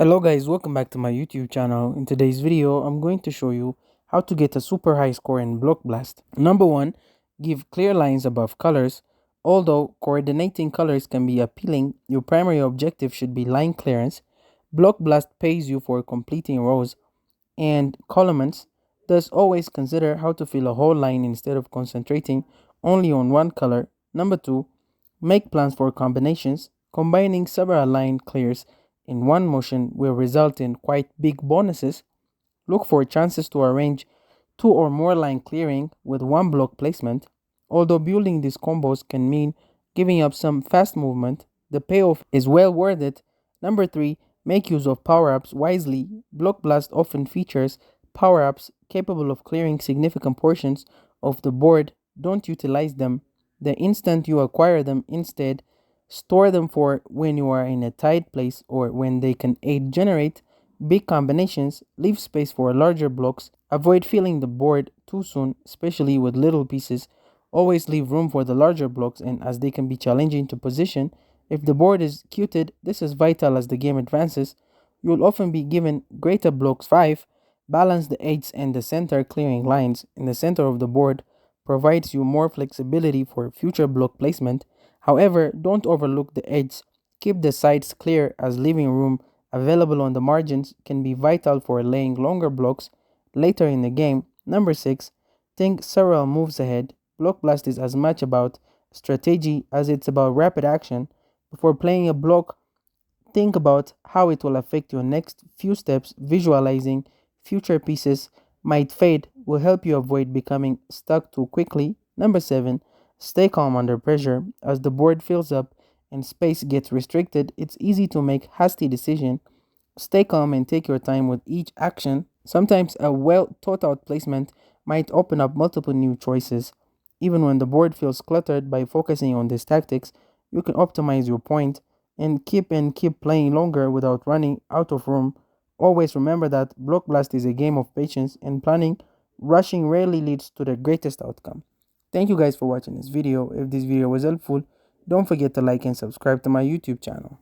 Hello guys, welcome back to my YouTube channel. In today's video, I'm going to show you how to get a super high score in Block Blast. Number 1, give clear lines above colors. Although coordinating colors can be appealing, your primary objective should be line clearance. Block Blast pays you for completing rows and columns, thus always consider how to fill a whole line instead of concentrating only on one color. Number 2, make plans for combinations. Combining several line clears in one motion will result in quite big bonuses. Look for chances to arrange two or more line clearing with one block placement. Although building these combos can mean giving up some fast movement, the payoff is well worth it. Number 3, make use of power-ups wisely. Block Blast often features power-ups capable of clearing significant portions of the board. Don't utilize them the instant you acquire them. Instead, store them for when you are in a tight place or when they can aid generate big combinations. Leave space for larger blocks. Avoid filling the board too soon, especially with little pieces. Always leave room for the larger blocks, and as they can be challenging to position. If the board is cuted, this is vital as the game advances. You will often be given greater blocks. 5. Balance the edges and the center clearing lines in the center of the board provides you more flexibility for future block placement. However, don't overlook the edges. Keep the sides clear, as leaving room available on the margins can be vital for laying longer blocks later in the game. Number 6, think several moves ahead. Block Blast is as much about strategy as it's about rapid action. Before playing a block, think about how it will affect your next few steps. Visualizing future pieces might fade will help you avoid becoming stuck too quickly. Number 7, stay calm under pressure. As the board fills up and space gets restricted, it's easy to make hasty decisions. Stay calm and take your time with each action. Sometimes a well thought out placement might open up multiple new choices. Even when the board feels cluttered, by focusing on these tactics, you can optimize your point and keep playing longer without running out of room. Always remember that Block Blast is a game of patience and planning. Rushing rarely leads to the greatest outcome. Thank you guys for watching this video. If this video was helpful, don't forget to like and subscribe to my YouTube channel.